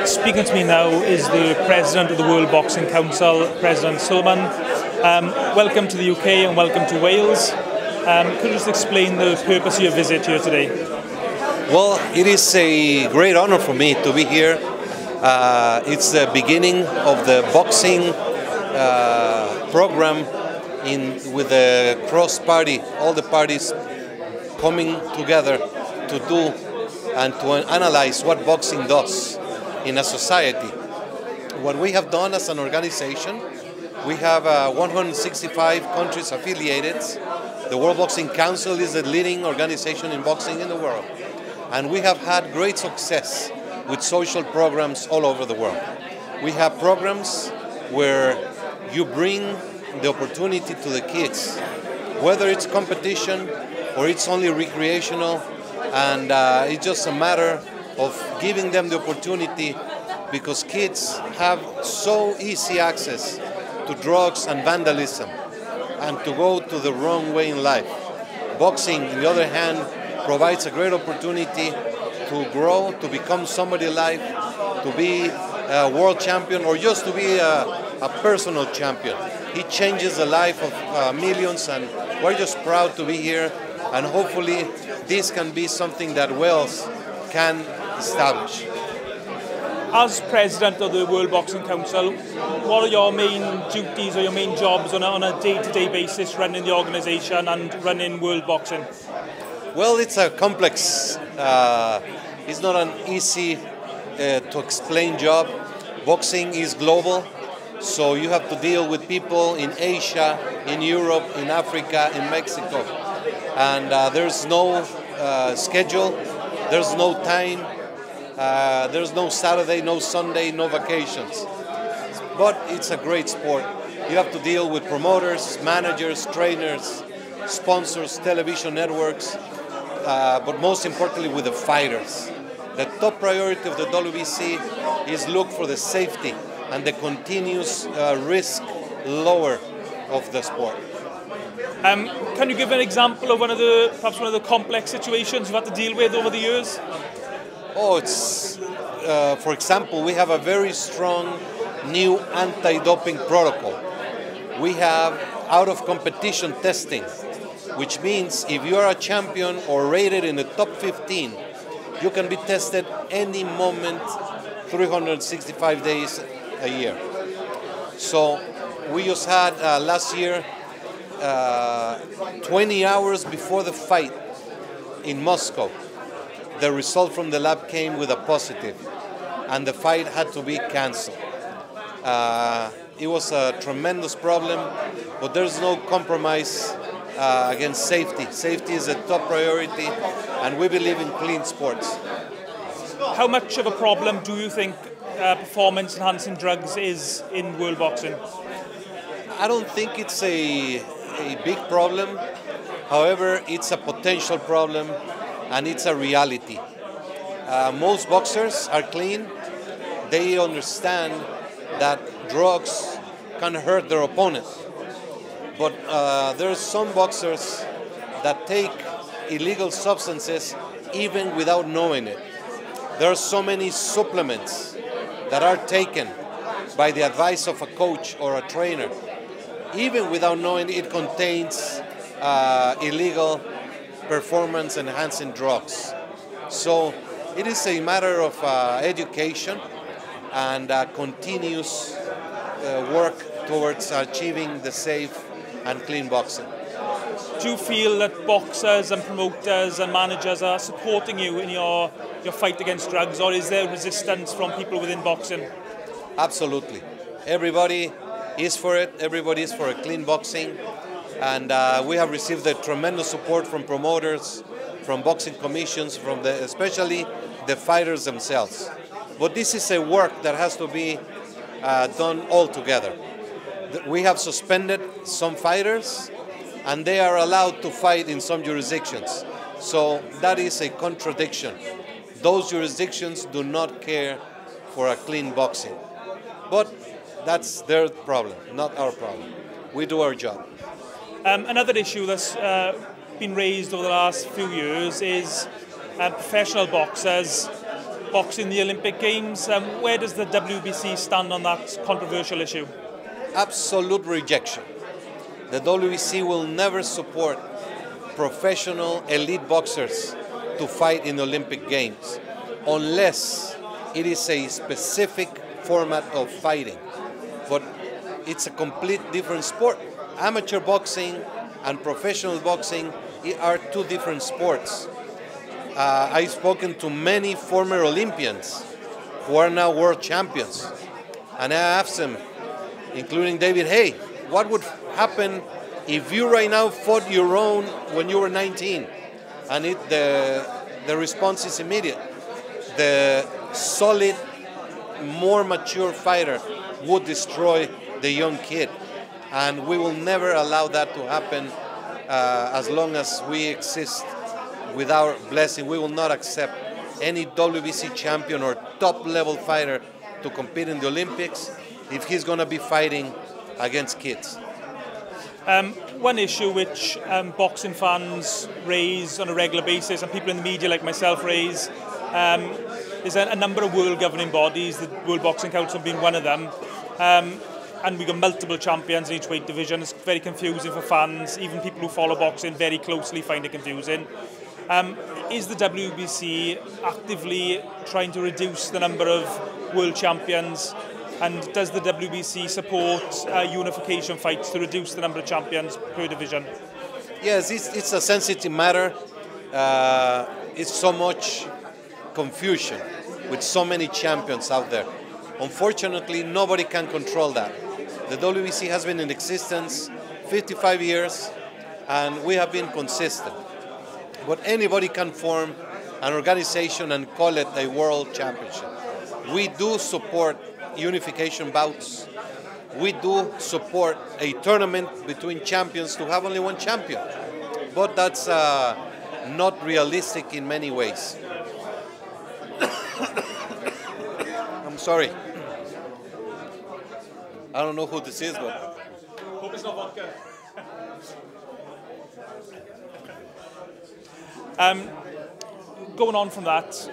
Speaking to me now is the President of the World Boxing Council, President Sulaiman. Welcome to the UK and welcome to Wales. Could you just explain the purpose of your visit here today? Well, it is a great honor for me to be here. It's the beginning of the boxing program with the cross-party, all the parties coming together to do and to analyze what boxing does in a society. What we have done as an organization, we have 165 countries affiliated. The World Boxing Council is the leading organization in boxing in the world. And we have had great success with social programs all over the world. We have programs where you bring the opportunity to the kids, whether it's competition or it's only recreational, and it's just a matter of giving them the opportunity, because kids have so easy access to drugs and vandalism and to go to the wrong way in life. Boxing, on the other hand, provides a great opportunity to grow, to become somebody alive, to be a world champion, or just to be a personal champion. It changes the life of millions, and we're just proud to be here, and hopefully this can be something that Wales can establish. As President of the World Boxing Council, what are your main duties or your main jobs on a day-to-day basis running the organisation and running world boxing? Well, it's a complex, it's not an easy to explain job. Boxing is global, so you have to deal with people in Asia, in Europe, in Africa, in Mexico. And there's no schedule, there's no time, there's no Saturday, no Sunday, no vacations. But it's a great sport. You have to deal with promoters, managers, trainers, sponsors, television networks, but most importantly with the fighters. The top priority of the WBC is look for the safety and the continuous risk lower of the sport. Can you give an example of perhaps one of the complex situations you've had to deal with over the years? Oh, it's, for example, we have a very strong new anti-doping protocol. We have out-of-competition testing, which means if you are a champion or rated in the top 15, you can be tested any moment, 365 days a year. So we just had last year 20 hours before the fight in Moscow, the result from the lab came with a positive, and the fight had to be canceled. It was a tremendous problem, but there's no compromise against safety. Safety is a top priority, and we believe in clean sports. How much of a problem do you think performance-enhancing drugs is in world boxing? I don't think it's a big problem. However, it's a potential problem, and it's a reality. Most boxers are clean. They understand that drugs can hurt their opponent. But there are some boxers that take illegal substances even without knowing it. There are so many supplements that are taken by the advice of a coach or a trainer. Even without knowing it contains illegal performance-enhancing drugs. So it is a matter of education and continuous work towards achieving the safe and clean boxing. Do you feel that boxers and promoters and managers are supporting you in your fight against drugs, or is there resistance from people within boxing? Absolutely. Everybody is for it. Everybody is for a clean boxing. And we have received a tremendous support from promoters, from boxing commissions, from especially the fighters themselves. But this is a work that has to be done all together. We have suspended some fighters, and they are allowed to fight in some jurisdictions. So that is a contradiction. Those jurisdictions do not care for a clean boxing. But that's their problem, not our problem. We do our job. Another issue that's been raised over the last few years is professional boxers boxing the Olympic Games. Where does the WBC stand on that controversial issue? Absolute rejection. The WBC will never support professional elite boxers to fight in the Olympic Games unless it is a specific format of fighting. But it's a complete different sport. Amateur boxing and professional boxing are two different sports. I've spoken to many former Olympians who are now world champions, and I asked them, including David, hey, what would happen if you right now fought your own when you were 19? And the response is immediate. The solid, more mature fighter would destroy the young kid. And we will never allow that to happen as long as we exist with our blessing. We will not accept any WBC champion or top-level fighter to compete in the Olympics if he's going to be fighting against kids. One issue which boxing fans raise on a regular basis, and people in the media like myself raise, is a number of world governing bodies, the World Boxing Council being one of them, and we've got multiple champions in each weight division. It's very confusing for fans, even people who follow boxing very closely find it confusing. Is the WBC actively trying to reduce the number of world champions? And does the WBC support unification fights to reduce the number of champions per division? Yes, it's a sensitive matter. It's so much confusion with so many champions out there. Unfortunately, nobody can control that. The WBC has been in existence 55 years, and we have been consistent. But anybody can form an organization and call it a world championship. We do support unification bouts. We do support a tournament between champions to have only one champion. But that's not realistic in many ways. I'm sorry. I don't know who this is, but... Hope it's not vodka. Going on from that,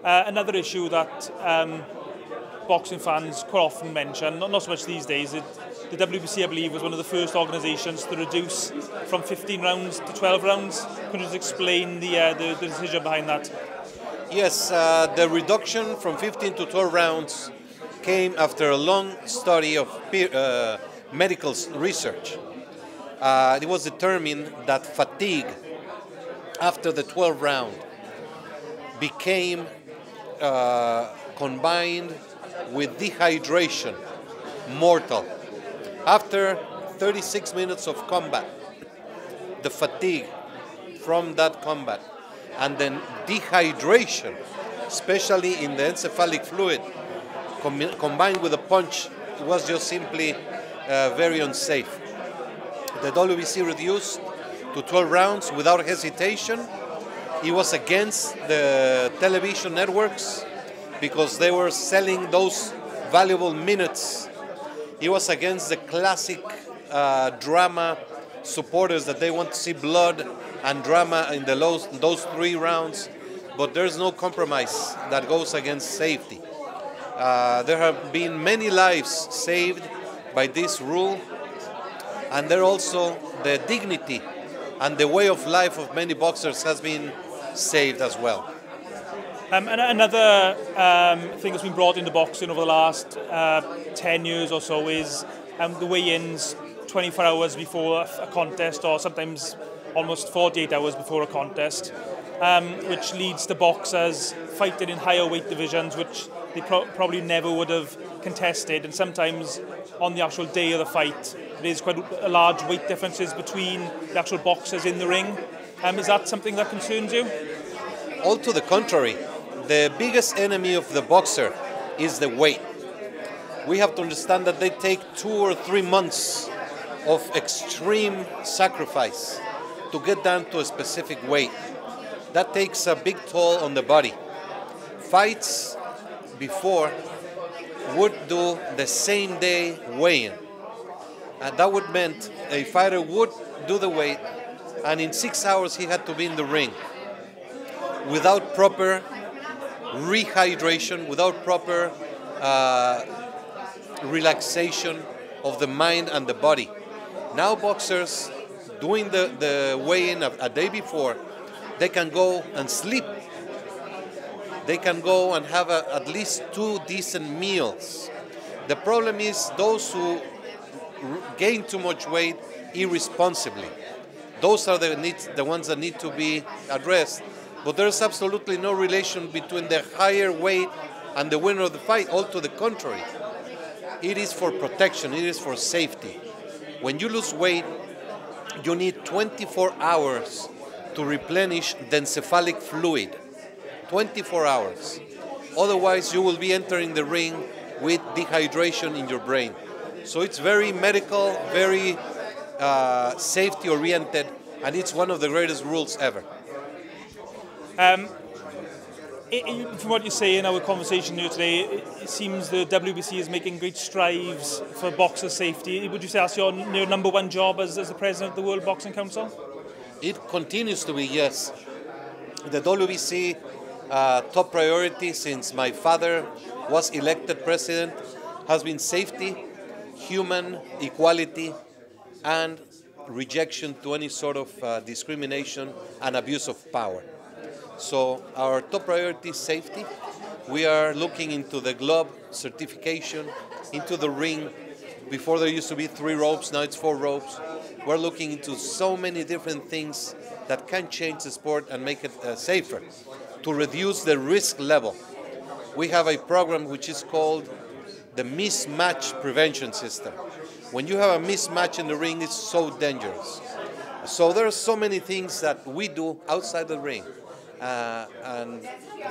another issue that boxing fans quite often mention, not so much these days, the WBC, I believe, was one of the first organisations to reduce from 15 rounds to 12 rounds. Could you just explain the decision behind that? Yes, the reduction from 15 to 12 rounds came after a long study of medical research. It was determined that fatigue after the 12th round became combined with dehydration, mortal. After 36 minutes of combat, the fatigue from that combat and then dehydration, especially in the encephalic fluid, combined with a punch, it was just simply very unsafe. The WBC reduced to 12 rounds without hesitation. It was against the television networks because they were selling those valuable minutes. It was against the classic drama supporters that they want to see blood and drama in those 3 rounds, but there's no compromise that goes against safety. There have been many lives saved by this rule, and there also the dignity and the way of life of many boxers has been saved as well. And another thing that's been brought into boxing over the last 10 years or so is the weigh-ins 24 hours before a contest, or sometimes almost 48 hours before a contest, which leads to boxers fighting in higher weight divisions which they probably never would have contested, and sometimes on the actual day of the fight there's quite a large weight differences between the actual boxers in the ring. Is that something that concerns you? All to the contrary. The biggest enemy of the boxer is the weight. We have to understand that they take 2 or 3 months of extreme sacrifice to get down to a specific weight. That takes a big toll on the body. Fights before would do the same day weigh-in. And that would meant a fighter would do the weight, and in 6 hours he had to be in the ring. without proper rehydration, without proper relaxation of the mind and the body. Now boxers doing the weigh-in a day before, they can go and sleep. They can go and have at least 2 decent meals. The problem is those who gain too much weight irresponsibly. Those are the ones that need to be addressed. But there's absolutely no relation between the higher weight and the winner of the fight. All to the contrary. It is for protection. It is for safety. When you lose weight, you need 24 hours to replenish the encephalic fluid. 24 hours. Otherwise, you will be entering the ring with dehydration in your brain. So it's very medical, very safety-oriented, and it's one of the greatest rules ever. From what you say in our conversation here today, it seems the WBC is making great strides for boxer safety. Would you say that's your number one job as the president of the World Boxing Council? It continues to be, yes. The WBC top priority since my father was elected president has been safety, human equality, and rejection to any sort of discrimination and abuse of power. So our top priority is safety. We are looking into the glove certification, into the ring. Before there used to be 3 ropes, now it's 4 ropes. We're looking into so many different things that can change the sport and make it safer, to reduce the risk level. We have a program which is called the mismatch prevention system. When you have a mismatch in the ring, it's so dangerous. So there are so many things that we do outside the ring. And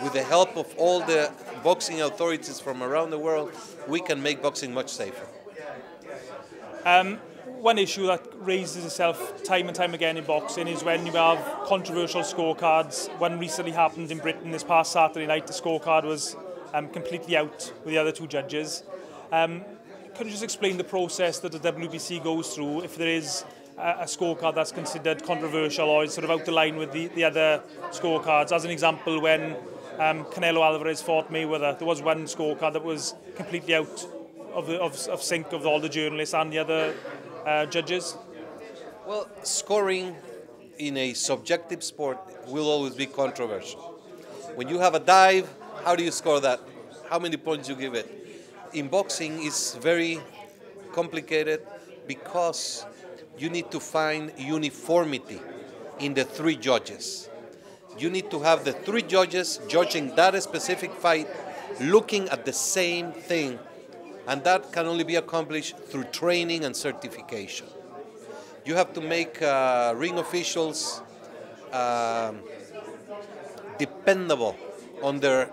with the help of all the boxing authorities from around the world, we can make boxing much safer. One issue that raises itself time and time again in boxing is when you have controversial scorecards. One recently happened in Britain this past Saturday night. The scorecard was completely out with the other 2 judges. Could you just explain the process that the WBC goes through if there is a scorecard that's considered controversial or is sort of out of line with the other scorecards? As an example, when Canelo Alvarez fought Mayweather, there was one scorecard that was completely out of sync of all the journalists and the other judges. Well, scoring in a subjective sport will always be controversial. When you have a dive, how do you score that? How many points you give it? In boxing, it's very complicated because you need to find uniformity in the 3 judges. You need to have the 3 judges judging that specific fight, looking at the same thing, and that can only be accomplished through training and certification. You have to make ring officials dependable on their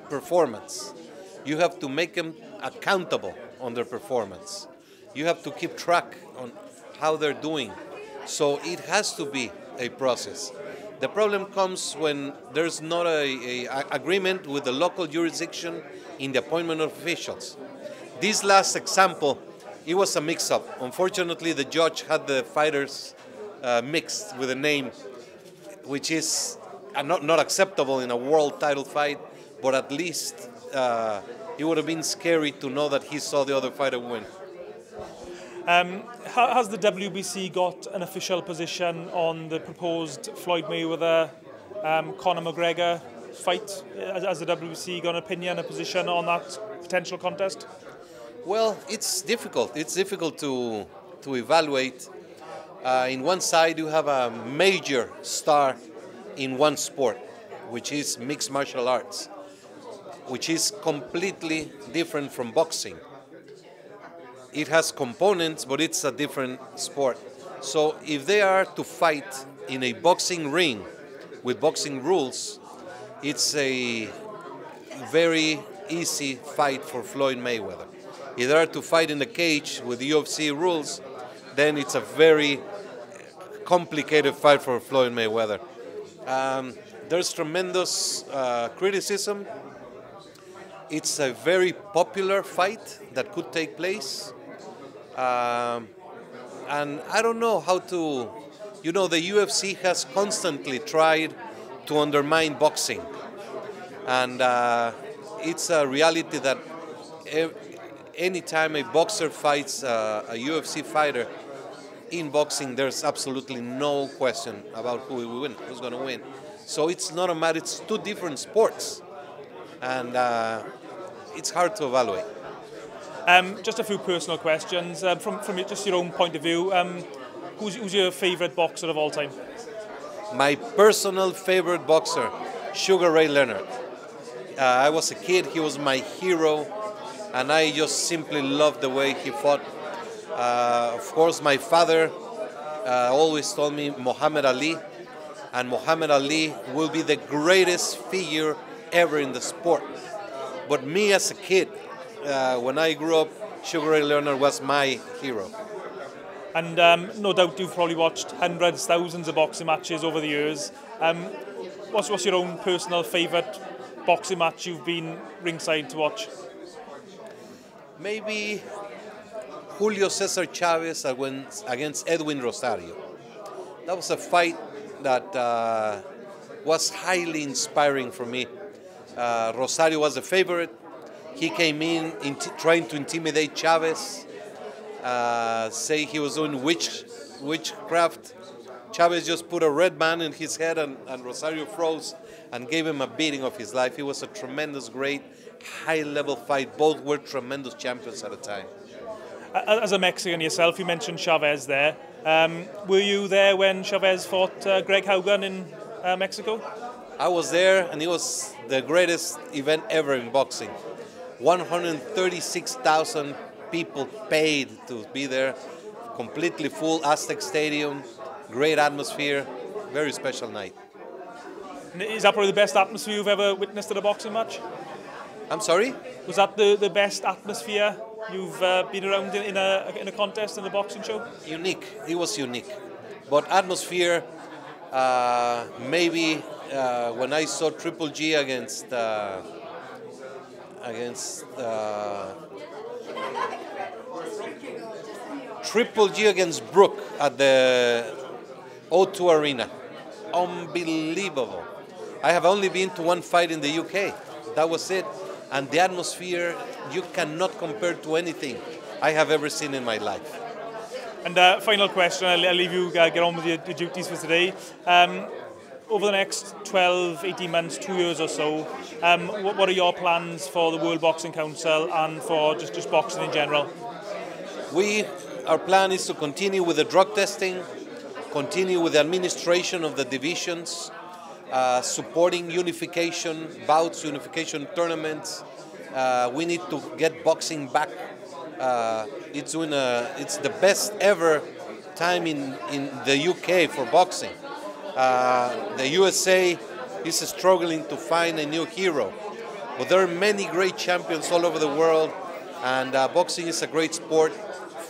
performance. You have to make them accountable on their performance. You have to keep track on how they're doing. So it has to be a process. The problem comes when there's not a agreement with the local jurisdiction in the appointment of officials. This last example, it was a mix-up. Unfortunately, the judge had the fighters mixed with a name, which is not acceptable in a world title fight, but at least it would have been scary to know that he saw the other fighter win. Has the WBC got an official position on the proposed Floyd Mayweather, Conor McGregor fight? Has the WBC got an opinion, a position on that potential contest? Well, it's difficult. It's difficult to evaluate. In one side, you have a major star in one sport, which is mixed martial arts, which is completely different from boxing. It has components, but it's a different sport. So if they are to fight in a boxing ring with boxing rules, it's a very easy fight for Floyd Mayweather. If they are to fight in the cage with UFC rules, then it's a very complicated fight for Floyd Mayweather. There's tremendous criticism. It's a very popular fight that could take place. And I don't know how to, the UFC has constantly tried to undermine boxing. And it's a reality that anytime a boxer fights a UFC fighter in boxing, there's absolutely no question about who's going to win. So it's not a matter, it's two different sports. And it's hard to evaluate. Just a few personal questions. From just your own point of view, who's your favourite boxer of all time? My personal favorite boxer, Sugar Ray Leonard. I was a kid, he was my hero, and I just simply loved the way he fought. Of course, my father always told me Muhammad Ali, and Muhammad Ali will be the greatest figure ever in the sport. But me as a kid, when I grew up, Sugar Ray Leonard was my hero. And no doubt you've probably watched hundreds, thousands of boxing matches over the years. What's your own personal favourite boxing match you've been ringside to watch? Maybe Julio Cesar Chavez against Edwin Rosario. That was a fight that was highly inspiring for me. Rosario was the favorite. He came in trying to intimidate Chavez, say he was doing witchcraft. Chavez just put a red band in his head and Rosario froze and gave him a beating of his life. It was a tremendous, great, high-level fight. Both were tremendous champions at the time. As a Mexican yourself, you mentioned Chavez there. Were you there when Chavez fought Greg Haugen in Mexico? I was there, and it was the greatest event ever in boxing. 136,000 people paid to be there, completely full Aztec Stadium, great atmosphere, very special night. Is that probably the best atmosphere you've ever witnessed at a boxing match? I'm sorry? Was that the best atmosphere you've been around in a contest, in a boxing show? Unique. It was unique. But atmosphere, maybe when I saw Triple G against Brook at the O2 Arena. Unbelievable. I have only been to one fight in the UK. That was it. And the atmosphere, you cannot compare to anything I have ever seen in my life. And final question, I'll leave you get on with your duties for today. Over the next 12, 18 months, 2 years or so, what are your plans for the World Boxing Council and for just boxing in general? Our plan is to continue with the drug testing, continue with the administration of the divisions, supporting unification bouts, unification tournaments. We need to get boxing back. It's the best ever time in the UK for boxing. The USA is struggling to find a new hero, but there are many great champions all over the world, and boxing is a great sport.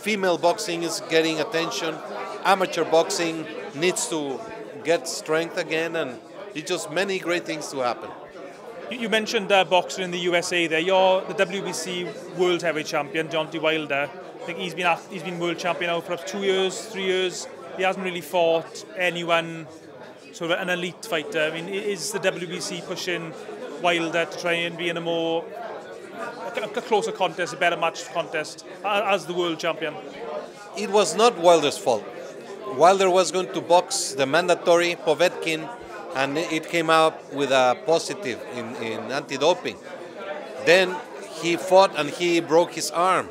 Female boxing is getting attention. Amateur boxing needs to get strength again, and it's just many great things to happen. You mentioned boxing in the USA there. You're the WBC World Heavyweight Champion, Deontay Wilder. I think he's been world champion now for perhaps 2 years, 3 years. He hasn't really fought anyone, sort of an elite fighter. I mean, is the WBC pushing Wilder to try and be in a closer contest, a better match contest as the world champion? It was not Wilder's fault. Wilder was going to box the mandatory Povetkin, and it came out with a positive in anti-doping. Then he fought and he broke his arm.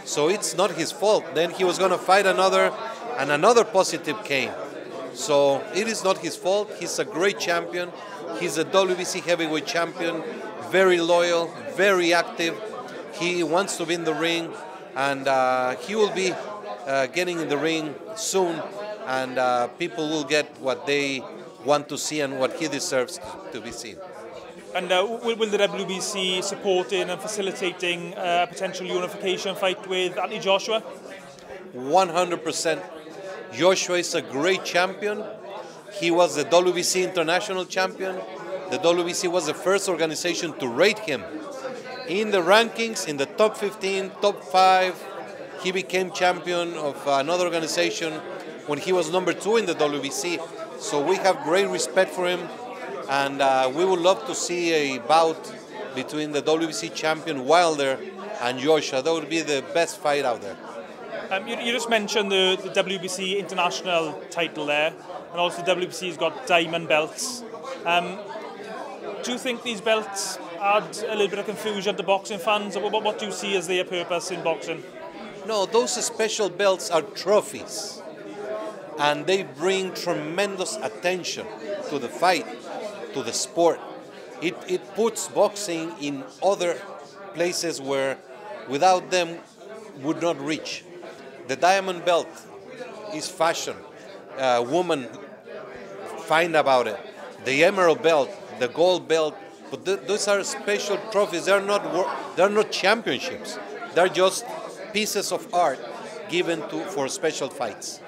So it's not his fault. Then he was going to fight another, and another positive came. So it is not his fault. He's a great champion. He's a WBC heavyweight champion, very loyal, very active. He wants to be in the ring, and he will be getting in the ring soon, and people will get what they want to see and what he deserves to be seen. And will the WBC supporting and facilitating a potential unification fight with Anthony Joshua? 100%. Joshua is a great champion. He was the WBC international champion. The WBC was the first organization to rate him in the rankings, in the top 15, top 5. He became champion of another organization when he was number 2 in the WBC. So we have great respect for him. And we would love to see a bout between the WBC champion Wilder and Joshua. That would be the best fight out there. You just mentioned the WBC international title there, and also WBC's got diamond belts. Do you think these belts add a little bit of confusion to boxing fans? Or what do you see as their purpose in boxing? No, those special belts are trophies, and they bring tremendous attention to the fight, to the sport. It puts boxing in other places where without them would not reach. The diamond belt is fashion. Women find about it. The emerald belt, the gold belt, but those are special trophies. They're not championships. They're just pieces of art given for special fights.